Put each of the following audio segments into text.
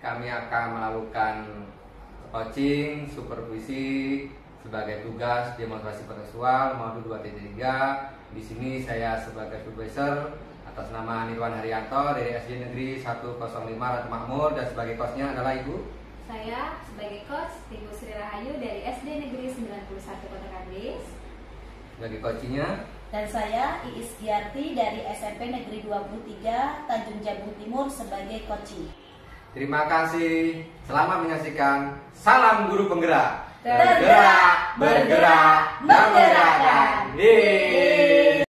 kami akan melakukan coaching, supervisi sebagai tugas demonstrasi kontekstual modul 2.3. Di sini saya sebagai supervisor atas nama Nirwan Haryanto dari SD Negeri 105 Ratu Makmur, dan sebagai coachnya adalah Ibu. Saya sebagai coach Ibu Sri Rahayu dari SD Negeri 91 Kota Kardis. Sebagai coachingnya. Dan saya Iis Giarti dari SMP Negeri 23 Tanjung Jabung Timur sebagai coaching. Terima kasih. Selamat menyaksikan. Salam Guru Penggerak. Tergerak, bergerak, menggerakkan. Yeay.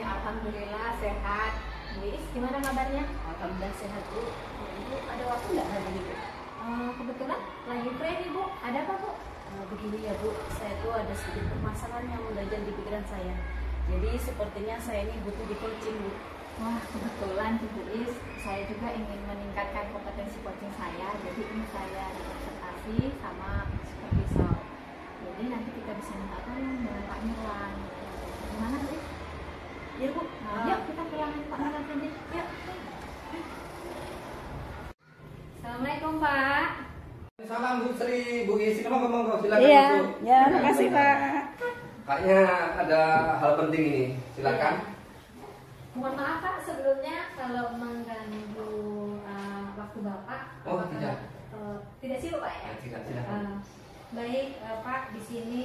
Alhamdulillah sehat. Iis, gimana kabarnya? Alhamdulillah sehat Bu. Ibu ada waktu nggak hari ini Bu? Kebetulan lagi free nih Bu. Ada apa Bu? Begini ya Bu, saya tuh ada sedikit permasalahan yang mendadak di pikiran saya. Jadi sepertinya saya ini butuh di coaching Bu. Wah, kebetulan Bu Iis, saya juga ingin meningkatkan kompetensi coaching saya. Jadi ini saya konsultasi sama supervisor. Jadi nanti kita bisa minta tolong dengan Pak Nirwan. Gimana Bu Iis? Ya Bu, Yuk kita pulangin Pak Nirwan aja. Yuk. Assalamualaikum Pak. Salam Bu Sri, Bu Isi, monggo silakan. Iya, Bu. ya makasih Pak. Kayaknya ada hal penting ini, silakan. Mohon maaf Pak sebelumnya kalau mengganggu waktu Bapak. Oh, apakah, tidak. Tidak sih Pak ya. Silakan. Baik Pak, di sini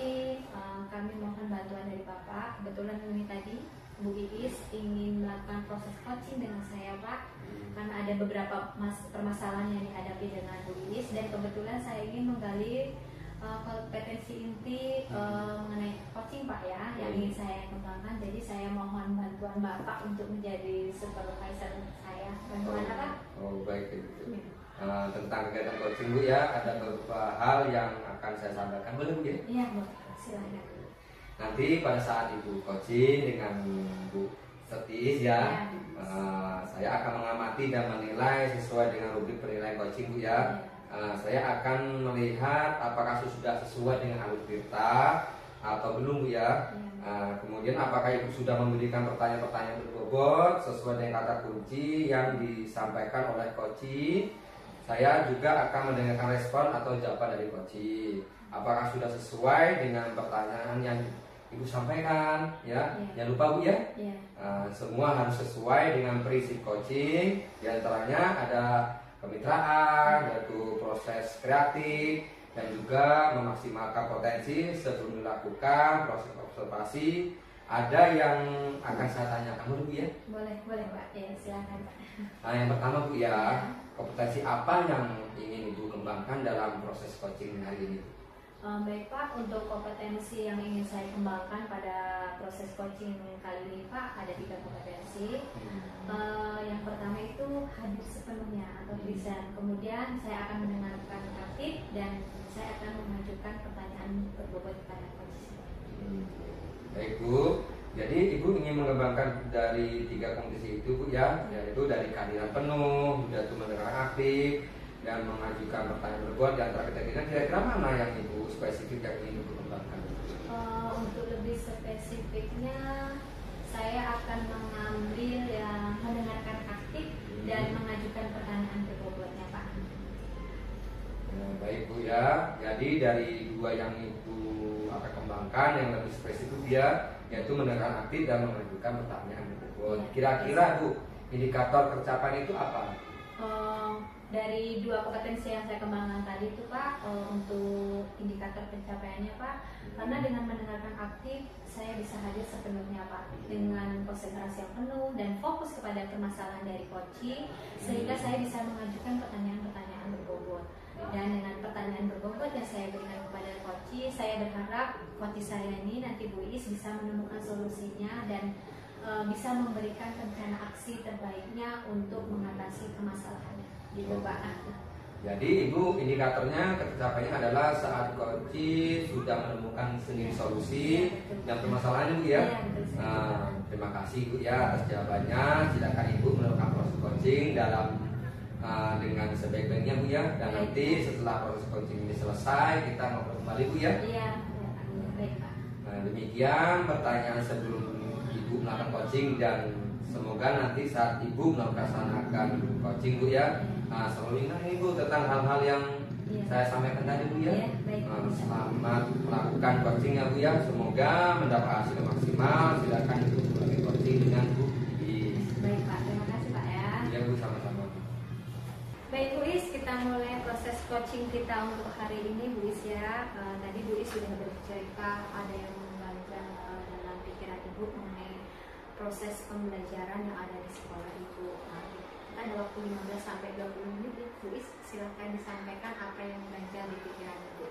kami mohon bantuan dari Bapak. Kebetulan ini tadi Bu Iis ingin melakukan proses coaching dengan saya Pak, karena ada beberapa permasalahan yang dihadapi dengan Bu Iis, dan kebetulan saya ingin menggali kompetensi inti mengenai coaching Pak ya, yang ingin saya kembangkan. Jadi saya mohon bantuan Bapak untuk menjadi supervisor saya. Bantuan apa? Oh baik itu. Tentang kegiatan coaching Bu ya, ada beberapa hal yang akan saya sampaikan. Boleh Bu ya? Iya Bu, silakan. Nanti pada saat Ibu coaching dengan Bu Setis ya, saya akan mengamati dan menilai sesuai dengan rubrik penilaian coaching Bu ya. Saya akan melihat apakah sudah sesuai dengan alur tirta atau belum Bu ya. Kemudian apakah Ibu sudah memberikan pertanyaan-pertanyaan berbobot sesuai dengan kata kunci yang disampaikan oleh coaching. Saya juga akan mendengarkan respon atau jawaban dari coaching. Apakah sudah sesuai dengan pertanyaan yang Ibu sampaikan ya. Jangan lupa Bu ya. Semua harus sesuai dengan prinsip coaching. Di antaranya ada kemitraan, yaitu proses kreatif, dan juga memaksimalkan potensi sebelum dilakukan proses observasi. Ada yang akan saya tanyakan Bu ya? Boleh Pak. Ya silakan Pak. Yang pertama Bu ya, kompetensi apa yang ingin Ibu kembangkan dalam proses coaching hari ini? Baik Pak, untuk kompetensi yang ingin saya kembangkan pada proses coaching kali ini Pak, ada 3 kompetensi. Yang pertama itu hadir sepenuhnya atau present. Kemudian saya akan mendengarkan aktif dan saya akan mengajukan pertanyaan berbobot kepada coach. Baik Bu, jadi Ibu ingin mengembangkan dari 3 kompetensi itu Bu ya, yaitu dari kehadiran penuh, yaitu mendengarkan aktif, dan mengajukan pertanyaan berbobot. Di antara kira-kira mana yang Ibu spesifik yang ingin Ibu kembangkan? Untuk lebih spesifiknya, saya akan mengambil yang mendengarkan aktif dan mengajukan pertanyaan berbobotnya Pak. Baik Bu ya, jadi dari 2 yang Ibu akan kembangkan yang lebih spesifik ya, yaitu mendengarkan aktif dan mengajukan pertanyaan berbobot. Kira-kira Bu, indikator tercapaian itu apa? Dari 2 kompetensi yang saya kembangkan tadi itu Pak, untuk indikator pencapaiannya Pak, karena dengan mendengarkan aktif saya bisa hadir sepenuhnya Pak, dengan konsentrasi yang penuh dan fokus kepada permasalahan dari coaching, sehingga saya bisa mengajukan pertanyaan-pertanyaan berbobot. Dan dengan pertanyaan berbobot yang saya berikan kepada coaching, saya berharap coaching saya ini nanti Bu Is bisa menemukan solusinya dan bisa memberikan rencana aksi terbaiknya untuk mengatasi permasalahannya. Gitu Pak. Jadi Ibu, indikatornya tercapainya adalah saat coaching sudah menemukan sendiri solusi dan permasalahannya Bu ya. Terima kasih Bu ya atas jawabannya. Silakan Ibu melakukan proses coaching dalam dengan sebaik-baiknya Bu ya. Dan nanti setelah proses coaching ini selesai kita ngobrol kembali Bu ya. Iya, baik Pak. Nah, demikian pertanyaan sebelum Ibu melakukan coaching, dan semoga nanti saat Ibu melaksanakan coaching Bu ya, selalu ingat nih Bu tentang hal-hal yang saya sampaikan tadi Bu ya. Selamat melakukan coaching ya Bu ya, semoga mendapat hasil yang maksimal. Silakan Ibu mulai coaching dengan Bu Is. Baik Pak, terima kasih Pak ya. Ya Bu, sama-sama. Baik Bu Is, kita mulai proses coaching kita untuk hari ini Bu Is ya. Tadi Bu Is sudah bercerita ada yang mengganjal dalam pikiran Ibu mengenai proses pembelajaran yang ada di sekolah Ibu. Kita ada waktu 15 sampai 20 menit Bu Is, silahkan disampaikan apa yang mengganjal di pikiran Ibu.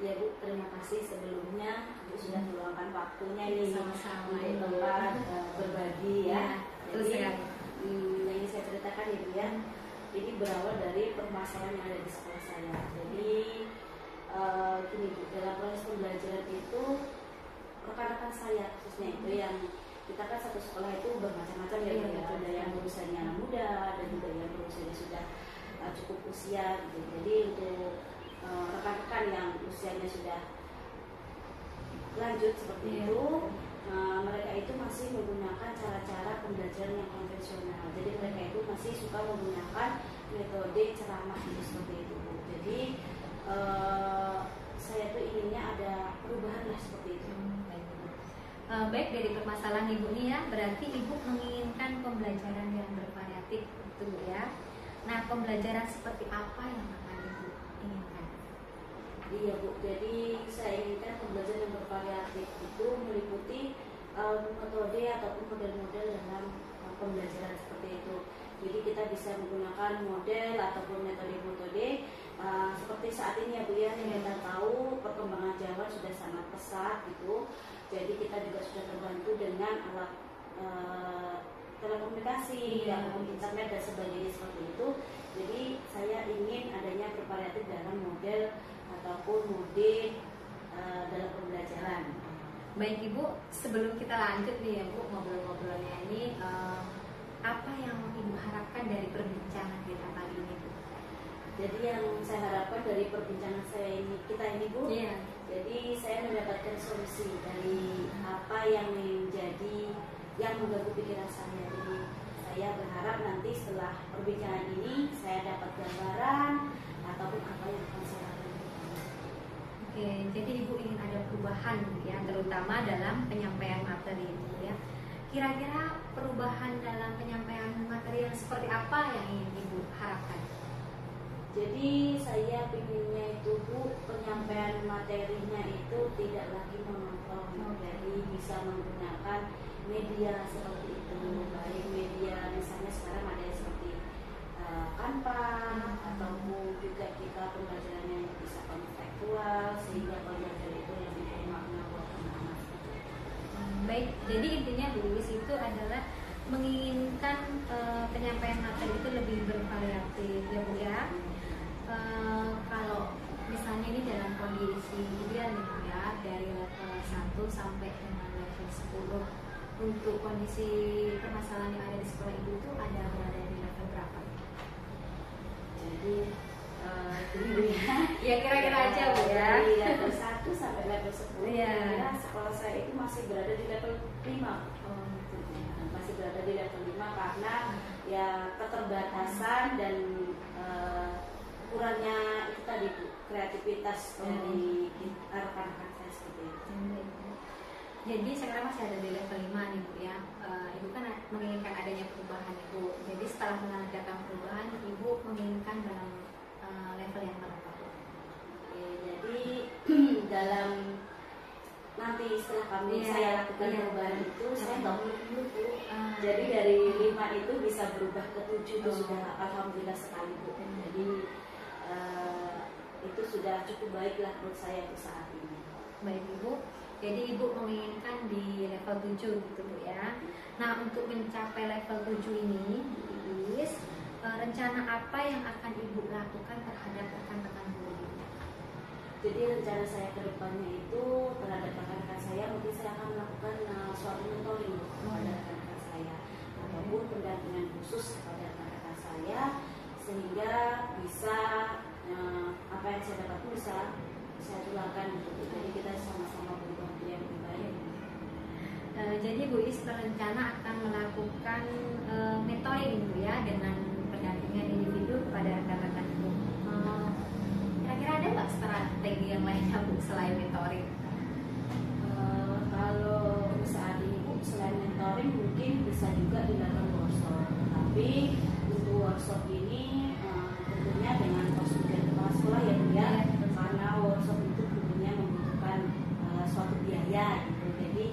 Ya Bu, terima kasih sebelumnya Ibu sudah meluangkan waktunya ini Sama-sama, untuk tempat berbagi ya. Terus Jadi ya. yang ingin saya ceritakan ya Bu ya, ini berawal dari permasalahan yang ada di sekolah saya. Jadi gini Bu, dalam proses pembelajaran itu rekan-rekan saya khususnya itu yang kita kan satu sekolah itu bermacam-macam ya, ada yang berusianya muda dan juga yang berusianya sudah cukup usia gitu. Jadi untuk rekan-rekan yang usianya sudah lanjut seperti itu, mereka itu masih menggunakan cara-cara pembelajaran yang konvensional. Jadi mereka itu masih suka menggunakan metode ceramah itu seperti itu. Jadi saya tuh inginnya ada perubahan lah seperti itu. Baik, dari permasalahan Ibu ini ya, berarti Ibu menginginkan pembelajaran yang bervariatif itu ya. Nah, pembelajaran seperti apa yang akan Ibu inginkan? Iya Bu, jadi saya inginkan pembelajaran yang bervariatif itu meliputi metode ataupun model-model dalam pembelajaran seperti itu. Jadi kita bisa menggunakan model ataupun metode-metode seperti saat ini ya Bu ya, yang kita tahu perkembangan zaman sudah sangat pesat gitu. Jadi kita juga sudah terbantu dengan alat telekomunikasi, internet dan sebagainya seperti itu. Jadi saya ingin adanya bervariatif dalam model ataupun mode dalam pembelajaran. Baik Ibu, sebelum kita lanjut nih ya Bu ngobrol-ngobrolnya ini, apa yang Ibu harapkan dari perbincangan kita kali ini Bu? Jadi yang saya harapkan dari perbincangan kita ini Bu, jadi saya mendapatkan solusi dari apa yang mengganggu pikiran saya. Jadi saya berharap nanti setelah perbincangan ini saya dapat gambaran ataupun apa yang akan saya lakukan. Oke, jadi Ibu ingin ada perubahan ya, terutama dalam penyampaian materi ya. Kira-kira perubahan dalam penyampaian materi yang seperti apa yang ingin Ibu harapkan? Jadi saya pinginnya itu Bu, penyampaian materinya itu tidak lagi monoton, jadi bisa menggunakan media seperti itu, baik media misalnya sekarang ada yang seperti Canva ataupun juga kita pembelajarannya bisa kontekstual sehingga pembelajaran itu lebih bermakna buat anak-anak. Baik, jadi intinya Bu Is itu adalah menginginkan penyampaian materi itu lebih bervariatif ya Bu ya. Kalau misalnya ini dalam kondisi ideal nih Bu ya, dari level 1 sampai dengan level 10, untuk kondisi permasalahan yang ada di sekolah Ibu itu ada berada di level berapa? Jadi Bu ya kira-kira aja Bu ya, dari level 1 sampai level 10 ya. Sekolah saya itu masih berada di level 5. Masih berada di level 5 karena ya keterbatasan dan kurangnya itu tadi kreativitas dari rekan-rekan saya seperti itu. Jadi sekarang masih ada di level 5 nih Bu ya. Ibu kan menginginkan adanya perubahan perubahan Ibu. Jadi setelah mengadakan perubahan, Ibu menginginkan dalam level yang berapa Bu? Oke, jadi dalam nanti setelah saya lakukan perubahan itu saya nggak muluk-muluk Bu. Jadi dari 5 itu bisa berubah ke 7 itu sudah alhamdulillah sekali Bu. Jadi itu sudah cukup baiklah menurut saya untuk saat ini. Baik Ibu, jadi Ibu menginginkan di level 7 gitu Bu ya. Nah, untuk mencapai level 7 ini, Bu Iis, rencana apa yang akan Ibu lakukan terhadap rekan-rekan Bu? Jadi rencana saya ke depannya itu terhadap rekan-rekan saya, mungkin saya akan melakukan suatu mentoring kepada rekan-rekan saya ataupun pendampingan khusus kepada rekan-rekan saya, sehingga bisa apa yang saya dapat bisa saya tularkan gitu. Jadi kita sama-sama berubah menjadi yang lebih baik. Jadi Bu Is berencana akan melakukan mentoring Bu ya, dengan pendampingan individu kepada rekan-rekan Ibu. Kira-kira ada nggak strategi yang lainnya Bu selain mentoring? Kalau saat ini Bu, selain mentoring mungkin bisa juga dilakukan workshop. Tapi untuk workshop ini tentunya dengan konsultan kepala sekolah ya Bu ya, karena workshop itu tentunya membutuhkan suatu biaya gitu. Jadi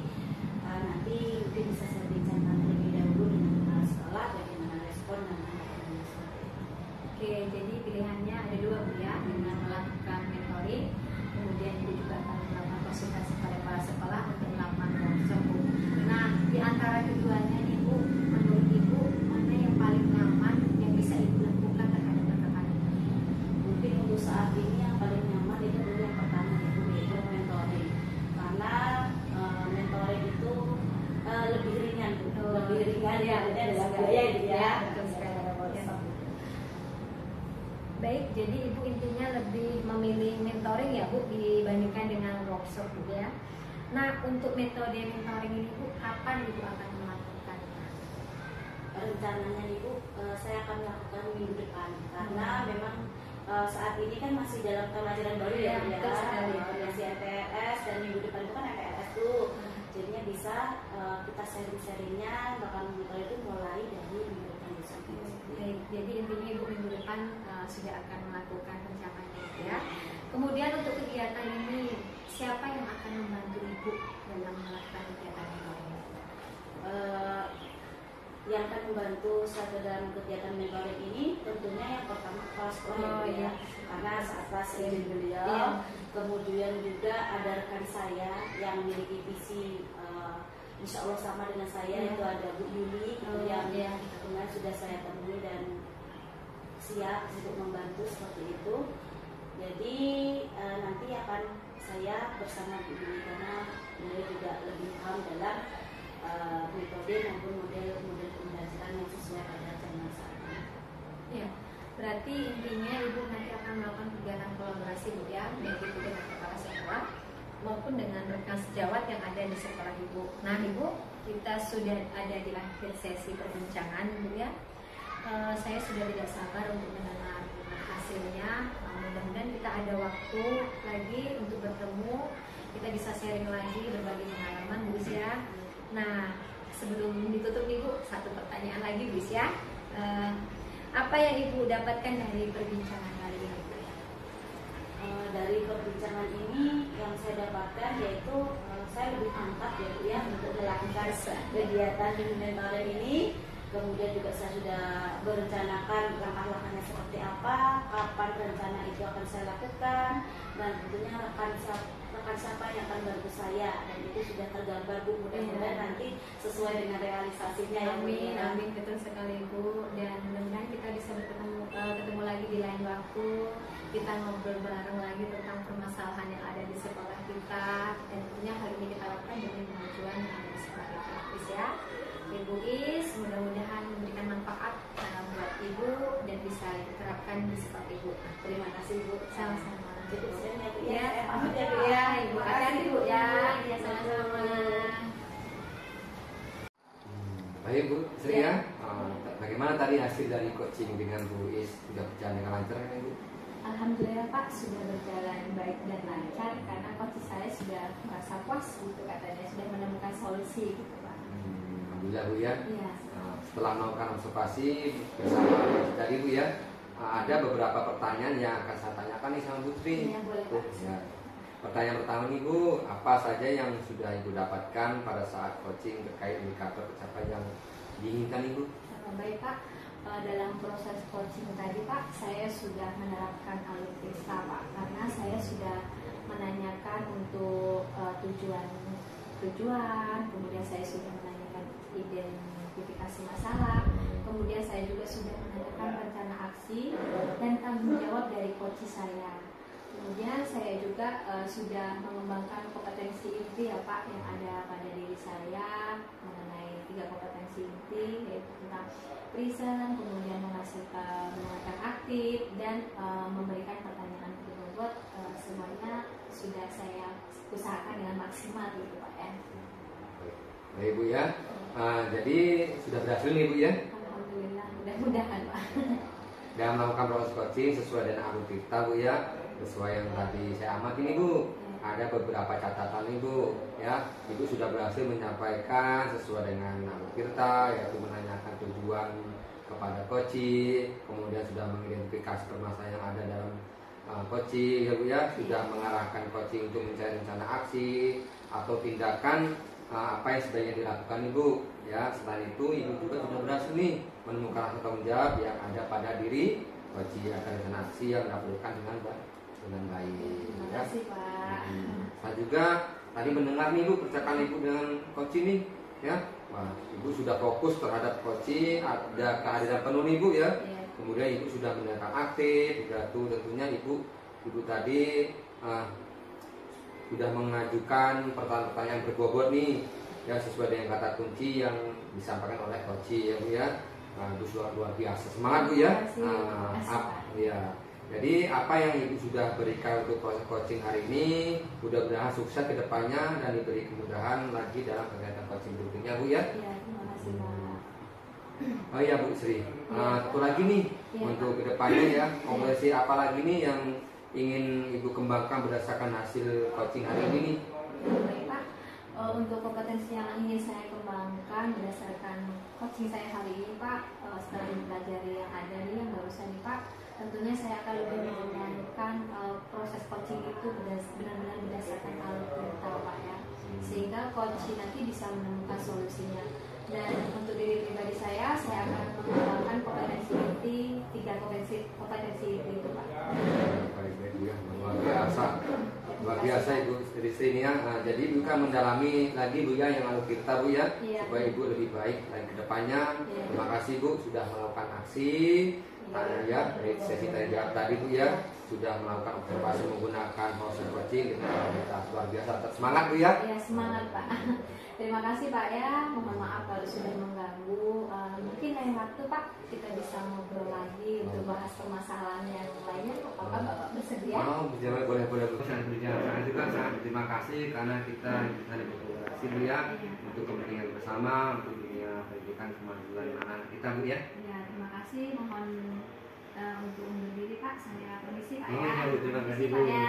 nanti mungkin bisa saya bincangkan terlebih dahulu dengan kepala sekolah bagaimana respon dan tanggapannya seperti itu. Oke, jadi pilihannya ada 2 Bu ya, dengan melakukan mentoring, kemudian Ibu juga akan melakukan konsultasi pada kepala sekolah untuk melakukan workshop Bu. Nah, di antara keduanya nih Bu, menurut Ibu mana yang paling nyaman yang bisa Ibu lakukan terhadap rekan-rekan Ibu? Mungkin untuk saat ini yang paling nyaman itu dulu yang pertama yaitu mentoring, karena mentoring itu lebih ringan Bu, lebih ringan ya, dengan biaya gitu ya. Betul sekali. Baik, jadi Ibu intinya lebih memilih mentoring ya Bu dibandingkan dengan workshop Bu ya. Nah, untuk metode mentoring ini Bu, kapan Ibu akan melakukan? Rencananya Ibu, saya akan melakukan minggu depan karena memang saat ini kan masih dalam tahun ajaran baru ya, masih MPLS dan minggu depan itu kan MPLS tuh. Jadinya bisa kita sharing-sharingnya bakal mentoring itu mulai dari minggu depan besok. Baik, jadi intinya Ibu minggu depan sudah akan melakukan pencapaian itu ya. Kemudian untuk kegiatan ini, siapa yang akan membantu Ibu dalam melakukan kegiatan mentoring? Yang akan membantu saya dalam kegiatan mentoring ini tentunya yang pertama kepala sekolah ya, karena atas izin beliau. Kemudian juga ada rekan saya yang memiliki visi insya Allah sama dengan saya, itu ada Bu Yuli yang kemarin sudah saya temui dan siap untuk membantu seperti itu. Jadi nanti akan saya bersama Bu Yuli karena beliau juga lebih paham dalam metode maupun model pembelajaran yang sesuai pada zaman saat ini. Ya, berarti intinya Ibu nanti akan melakukan kegiatan kolaborasi Bu ya, baik itu dengan kepala sekolah maupun dengan rekan sejawat yang ada di sekolah Ibu. Nah Ibu, kita sudah ada di akhir sesi perbincangan Bu ya. Saya sudah tidak sabar untuk mendengar hasilnya. Mudah-mudahan kita ada waktu lagi untuk bertemu, kita bisa sharing lagi berbagi pengalaman Bu ya. Nah, sebelum ditutup Ibu, satu pertanyaan lagi Bu ya. Apa yang Ibu dapatkan dari perbincangan kali ini? Dari perbincangan ini yang saya dapatkan yaitu saya lebih mantap ya untuk melakukan kegiatan di mentoring ini. Kemudian juga saya sudah merencanakan langkah-langkahnya seperti apa, kapan rencana itu akan saya lakukan, dan tentunya rekan siapa yang akan bantu saya, dan itu sudah tergambar Bu. Mudah-mudahan nanti sesuai dengan realisasinya ya Bu. Amin, betul sekali Bu. Dan mudah-mudahan kita bisa ketemu lagi di lain waktu. Kita ngobrol bareng lagi tentang permasalahan yang ada di sekolah kita, dan tentunya hal ini kita lakukan demi kemajuan yang ada di sekolah kita. Ya, Ibu Is, mudah-mudahan memberikan manfaat buat Ibu dan bisa diterapkan di sekolah Ibu. Terima kasih Bu. Sama-sama. Cukup sekian ya Bu. Ya, pamit ya Bu. Ya, Ibu. Hati-hati Bu ya. Ya, sama-sama. Baik Bu Sri ya. Bagaimana tadi hasil dari coaching dengan Bu Is? Sudah berjalan dengan lancar kan Ibu? Alhamdulillah Pak, sudah berjalan baik dan lancar karena coach saya sudah merasa puas gitu katanya, sudah menemukan solusi gitu Pak. Alhamdulillah Bu ya. Iya. Setelah melakukan observasi bersama tadi Bu ya, ada beberapa pertanyaan yang akan saya tanyakan nih sama Putri. Iya, boleh Pak. Ya. Pertanyaan pertama nih Bu, apa saja yang sudah Ibu dapatkan pada saat coaching terkait indikator pencapaian yang diinginkan Ibu? Baik Pak, dalam proses coaching tadi Pak, saya sudah menerapkan alutsista Pak, karena saya sudah menanyakan untuk tujuan, kemudian saya sudah menanyakan identifikasi masalah, kemudian saya juga sudah menanyakan rencana aksi dan tanggung jawab dari coach saya. Kemudian saya juga sudah mengembangkan kompetensi inti ya Pak yang ada pada diri saya mengenai 3 kompetensi inti, yaitu tentang present, kemudian mengakan aktif, dan memberikan pertanyaan berbobot. Semuanya sudah saya usahakan dengan maksimal gitu Pak ya. Baik Bu ya, jadi sudah berhasil nih Bu ya? Alhamdulillah, mudah-mudahan Pak. Dan melakukan proses coaching sesuai dengan alur kita Bu ya, sesuai yang tadi saya amati nih Bu. Ada beberapa catatan nih Bu ya. Ibu sudah berhasil menyampaikan sesuai dengan alur kita, yaitu menanyakan tujuan kepada coaching, kemudian sudah mengidentifikasi permasalahan yang ada dalam coaching ya Bu ya, sudah mengarahkan coaching untuk mencari rencana aksi atau tindakan apa yang sebaiknya dilakukan Ibu ya. Selain itu Ibu juga sudah berhasil nih menemukan rasa tanggung jawab yang ada pada diri coaching akan rencana aksi yang dilakukan dengan baik. Terima Ya. kasih Pak. Saya juga tadi mendengar nih Bu percakapan Ibu dengan coaching nih ya. Wah, Ibu sudah fokus terhadap coaching, ada kehadiran penuh nih Bu ya. Kemudian Ibu sudah menanyakan aktif, tentunya Ibu tadi sudah mengajukan pertanyaan-pertanyaan berbobot nih ya, sesuai dengan kata kunci yang disampaikan oleh coaching ya Bu ya. Itu luar biasa, semangat Bu ya. Ya. Jadi apa yang Ibu sudah berikan untuk proses coaching hari ini, mudah-mudahan sukses ke depannya dan diberi kemudahan lagi dalam kegiatan coaching berikutnya Bu ya. Iya, terima kasih Pak. Oh iya Bu Sri, satu lagi nih untuk kedepannya ya, kompetensi apa lagi nih yang ingin Ibu kembangkan berdasarkan hasil coaching hari ini nih? Baik Pak, untuk kompetensi yang ingin saya kembangkan berdasarkan coaching saya hari ini Pak, setelah mempelajari yang ada nih yang barusan nih Pak, tentunya saya akan lebih menjalankan proses coaching itu benar-benar berdasarkan alur kita Pak ya, sehingga coaching nanti bisa menemukan solusinya. Dan untuk diri pribadi saya akan mengembangkan kompetensi inti, 3 kompetensi inti itu Pak. Baik Bu ya, luar biasa Ibu Sri ini ya. Jadi Ibu kan mendalami lagi Bu ya yang alur kita Bu ya, supaya Ibu lebih baik lagi ke depannya. Terima kasih Bu sudah melakukan aksi ya, dari sesi tanya jawab tadi Bu ya, sudah melakukan observasi menggunakan proses coaching. Kita luar biasa, tetap semangat Bu ya. Iya, semangat Pak. Terima kasih Pak ya, mohon maaf kalau sudah mengganggu. Mungkin lain waktu Pak kita bisa ngobrol lagi untuk bahas permasalahan yang lainnya. Apakah Bapak bersedia? Boleh sangat berjalan juga. Sangat terima kasih karena kita bisa berkolaborasi Bu ya, untuk kepentingan bersama, untuk dunia pendidikan kemajuan anak kita Bu ya. Ya, terima kasih. Mohon untuk undur diri Pak. Saya permisi Pak Oh ya. ya, terima kasih Bu. Pak ya.